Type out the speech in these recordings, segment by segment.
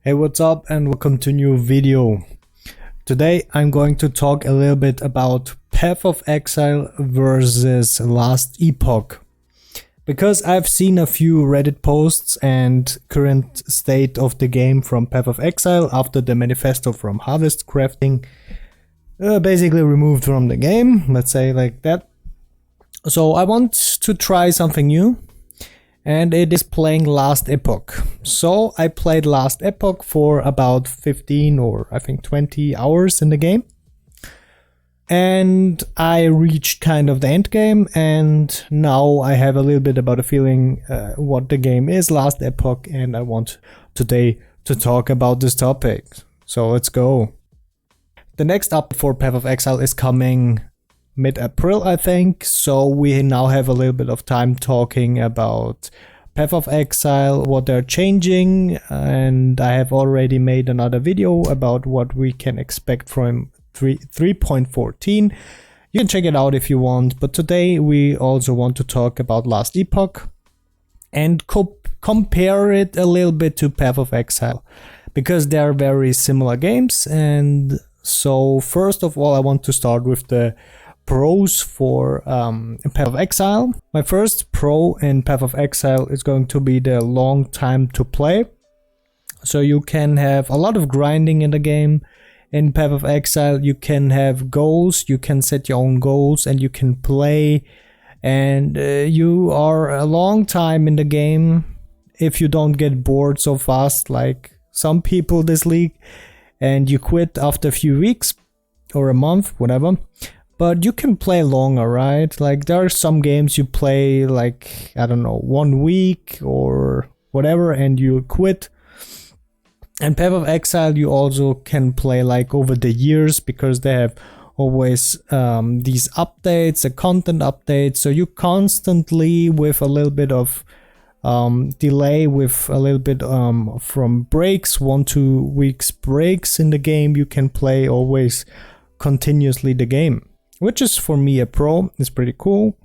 Hey, what's up and welcome to a new video. Today I'm going to talk a little bit about Path of Exile versus Last Epoch. Because I've seen a few Reddit posts and current state of the game from Path of Exile after the manifesto from Harvest Crafting basically removed from the game, let's say like that. So I want to try something new. And it is playing Last Epoch. So I played Last Epoch for about 15 or I think 20 hours in the game. And I reached kind of the end game, and now I have a little bit about a feeling what the game is, Last Epoch, and I want today to talk about this topic. So let's go. The next update for Path of Exile is coming mid-April, I think, so we now have a little bit of time talking about Path of Exile, what they're changing, and I have already made another video about what we can expect from 3.14. You can check it out if you want, but today we also want to talk about Last Epoch and compare it a little bit to Path of Exile, because they are very similar games. And so first of all, I want to start with the pros for Path of Exile. My first pro in Path of Exile is going to be the long time to play. So you can have a lot of grinding in the game. In Path of Exile you can have goals, you can set your own goals, and you can play, and you are a long time in the game if you don't get bored so fast like some people this league and you quit after a few weeks or a month, whatever. But you can play longer, right? Like there are some games you play like, I don't know, 1 week or whatever and you quit. And Path of Exile you also can play like over the years, because they have always these updates, the content updates. So you constantly, with a little bit of delay, with a little bit from breaks, 1-2 weeks breaks in the game, you can play always continuously the game, which is for me a pro. It's pretty cool.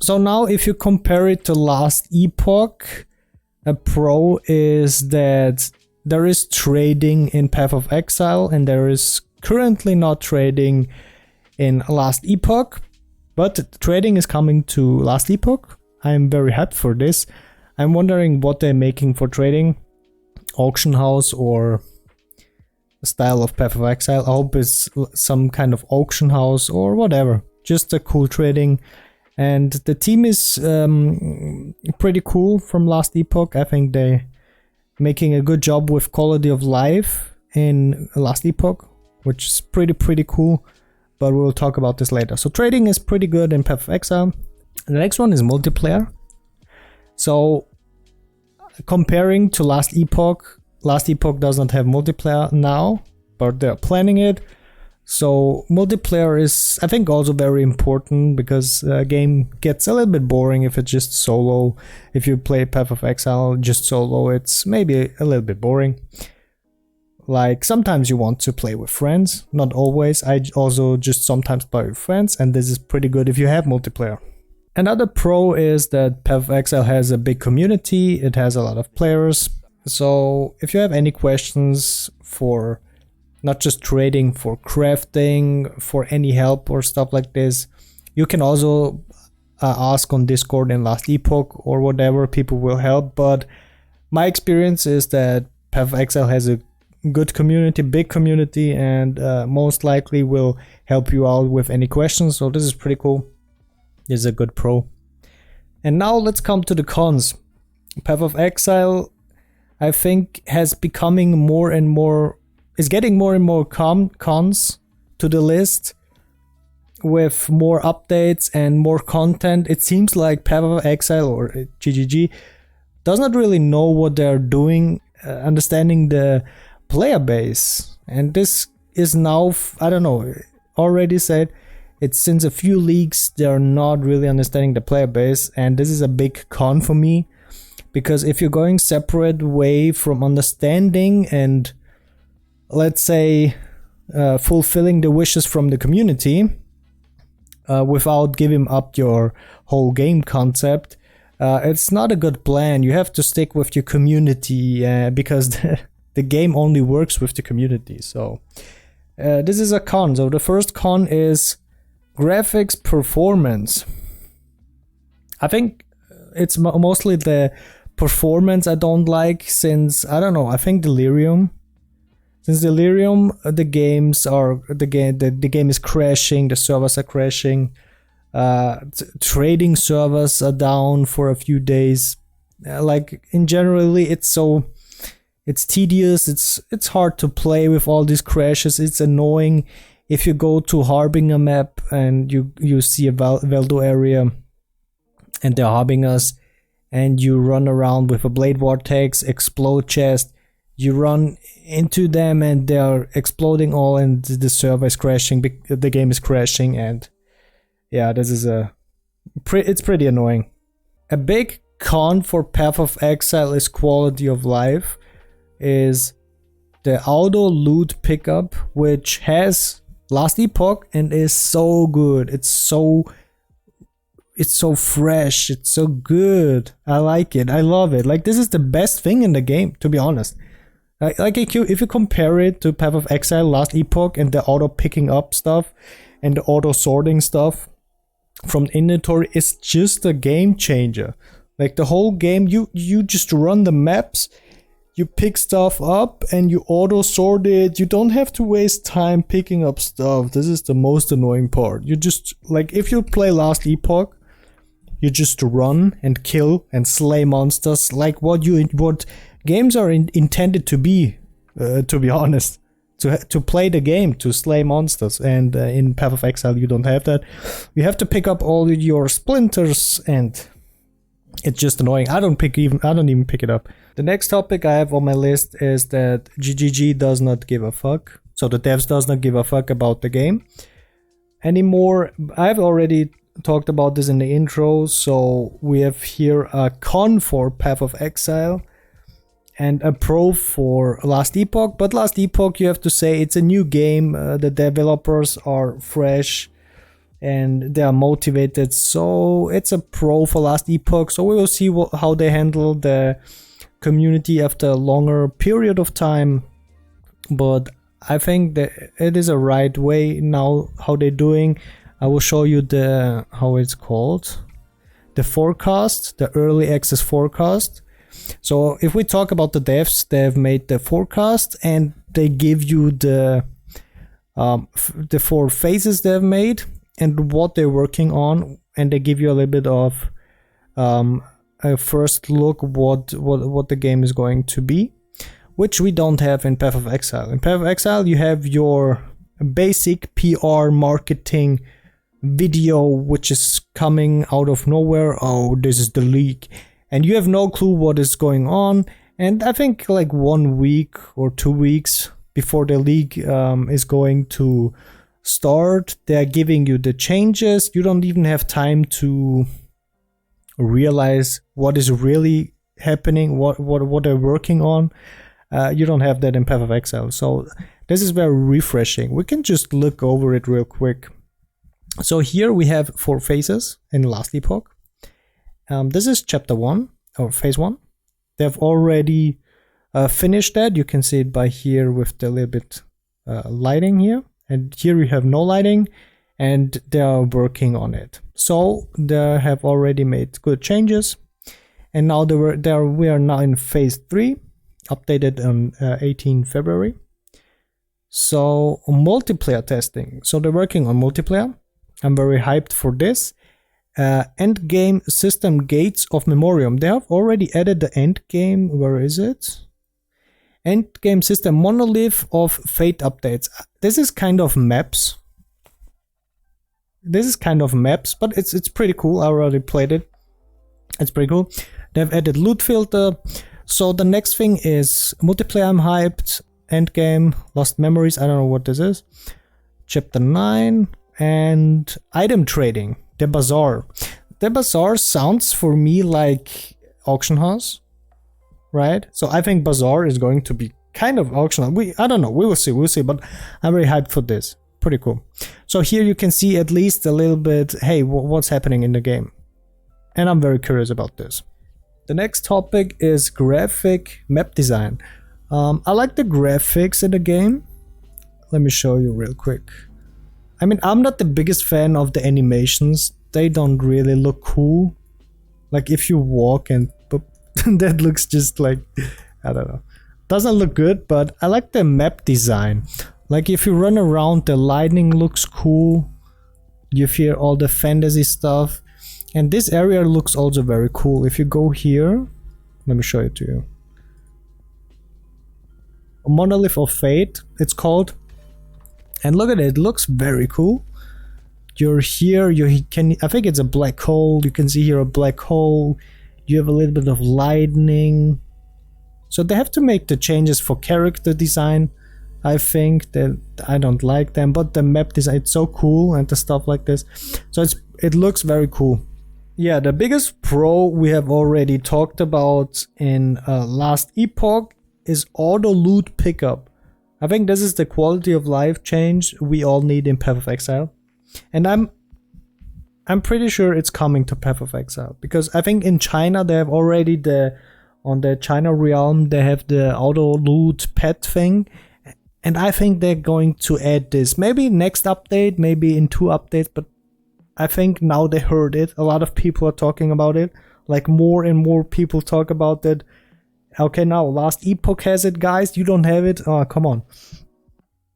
So now if you compare it to Last Epoch, a pro is that there is trading in Path of Exile and there is currently not trading in Last Epoch, but trading is coming to Last Epoch. I'm very happy for this. I'm wondering what they're making for trading, auction house or style of Path of Exile. I hope it's some kind of auction house or whatever, just a cool trading. And the team is pretty cool from Last Epoch. I think they making a good job with quality of life in Last Epoch, which is pretty cool, but we'll talk about this later. So trading is pretty good in Path of Exile. The next one is multiplayer. So comparing to Last Epoch does not have multiplayer now, but they're planning it. So multiplayer is, I think, also very important, because a game gets a little bit boring if it's just solo. If you play Path of Exile just solo, it's maybe a little bit boring. Like sometimes you want to play with friends, not always. I also just sometimes play with friends, and this is pretty good if you have multiplayer. Another pro is that Path of Exile has a big community. It has a lot of players. So if you have any questions for not just trading, for crafting, for any help or stuff like this, you can also ask on Discord in Last Epoch or whatever. People will help. But my experience is that Path of Exile has a good community, big community, and most likely will help you out with any questions. So this is pretty cool. This is a good pro. And now let's come to the cons. Path of Exile, I think, is getting more and more cons to the list, with more updates and more content. It seems like Path of Exile or GGG does not really know what they're doing, understanding the player base. And this is now, I don't know, already said, it's since a few leagues they're not really understanding the player base, and this is a big con for me. Because if you're going separate way from understanding and, let's say, fulfilling the wishes from the community without giving up your whole game concept, it's not a good plan. You have to stick with your community because the game only works with the community. So this is a con. So the first con is graphics performance. I think it's mostly the performance I don't like, since I don't know, I think since Delirium, the game is crashing, the servers are crashing, trading servers are down for a few days. Like in generally, it's tedious. It's hard to play with all these crashes. It's annoying. If you go to Harbinger map and you see a Veldo area and they're Harbingers, and you run around with a blade vortex, explode chest, you run into them and they're exploding all, and the server is crashing, the game is crashing, and yeah, this is it's pretty annoying. A big con for Path of Exile is quality of life, is the auto loot pickup, which has Last Epoch and is so good. It's so fresh, it's so good. I like it, I love it. Like, this is the best thing in the game, to be honest. Like if you compare it to Path of Exile, Last Epoch, and the auto picking up stuff and the auto sorting stuff from inventory, is just a game changer. Like, the whole game, you just run the maps, you pick stuff up and you auto sort it. You don't have to waste time picking up stuff. This is the most annoying part. You just, like, if you play Last Epoch, you just run and kill and slay monsters, like what games are intended to be honest. To play the game, to slay monsters. And in Path of Exile, you don't have that. You have to pick up all your splinters, and it's just annoying. I don't even pick it up. The next topic I have on my list is that GGG does not give a fuck. So the devs does not give a fuck about the game anymore. I've already talked about this in the intro. So we have here a con for Path of Exile and a pro for Last Epoch. But Last Epoch, you have to say, it's a new game. The developers are fresh and they are motivated, so it's a pro for Last Epoch. So we will see how they handle the community after a longer period of time. But I think that it is a right way now how they're doing. I will show you how it's called, the forecast, the early access forecast. So if we talk about the devs, they've made the forecast and they give you the 4 phases they've made and what they're working on, and they give you a little bit of a first look what the game is going to be, which we don't have in Path of Exile. In Path of Exile, you have your basic PR marketing video, which is coming out of nowhere. Oh, this is the leak, and you have no clue what is going on. And I think like 1 week or 2 weeks before the leak is going to start, they're giving you the changes. You don't even have time to realize what is really happening, what they're working on. You don't have that in Path of Exile, so this is very refreshing. We can just look over it real quick. So here we have 4 phases in Last Epoch. This is chapter 1 or phase 1. They've already finished that. You can see it by here with the little bit lighting here, and here we have no lighting, and they are working on it. So they have already made good changes, and now we are now in phase 3, updated on 18 February. So multiplayer testing. So they're working on multiplayer. I'm very hyped for this. End game system gates of Memoriam. They have already added the end game. Where is it? End game system monolith of fate updates. This is kind of maps. But it's pretty cool. I already played it. It's pretty cool. They've added loot filter. So the next thing is multiplayer. I'm hyped. End game, lost memories. I don't know what this is. Chapter 9 and item trading. The bazaar. The bazaar sounds for me like auction house, right? So I think bazaar is going to be kind of auction house. I don't know. We will see. But I'm very hyped for this. Pretty cool. So here you can see at least a little bit. Hey, what's happening in the game? And I'm very curious about this. The next topic is graphic map design. I like the graphics in the game. Let me show you real quick. I mean, I'm not the biggest fan of the animations. They don't really look cool. Like if you walk and boop, that looks just like, I don't know. Doesn't look good, but I like the map design. Like if you run around, the lighting looks cool. You feel all the fantasy stuff. And this area looks also very cool. If you go here, let me show it to you. A Monolith of Fate, it's called. And look at it, it looks very cool. You're here, I think it's a black hole. You can see here a black hole. You have a little bit of lightning. So they have to make the changes for character design. I think that I don't like them, but the map design, it's so cool and the stuff like this. So it looks very cool. Yeah, the biggest pro we have already talked about in last epoch is auto loot pickup. I think this is the quality of life change we all need in Path of Exile. And I'm pretty sure it's coming to Path of Exile, because I think in China they have already on the China realm they have the auto loot pet thing, and I think they're going to add this maybe next update, maybe in 2 updates, but I think now they heard it. A lot of people are talking about it, like more and more people talk about it. Okay, now last epoch has it, guys, you don't have it? Oh, come on.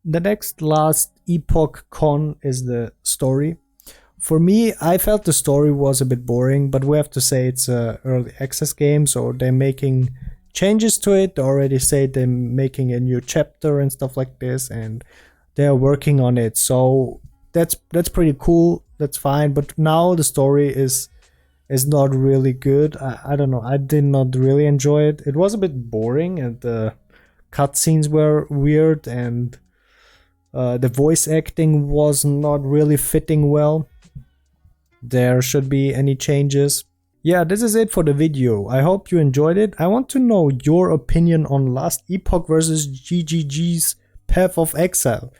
The next last epoch con is the story. For me, I felt the story was a bit boring, but we have to say it's a early access game, so they're making changes to it. They already say they're making a new chapter and stuff like this, and they're working on it. So that's pretty cool. That's fine. But now the story is not really good. I don't know. I did not really enjoy it. It was a bit boring, and the cutscenes were weird, and the voice acting was not really fitting well. There should be any changes. Yeah, this is it for the video. I hope you enjoyed it. I want to know your opinion on last epoch versus GGG's Path of Exile.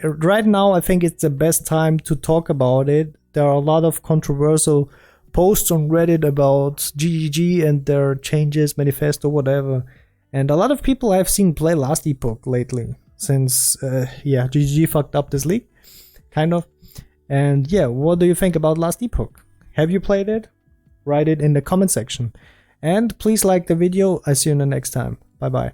Right now, I think it's the best time to talk about it. There are a lot of controversial posts on Reddit about GGG and their changes, manifesto, whatever. And a lot of people I've seen play last epoch lately, since yeah, GGG fucked up this league, kind of. And yeah, what do you think about last epoch? Have you played it? Write it in the comment section. And please like the video. I see you in the next time. Bye bye.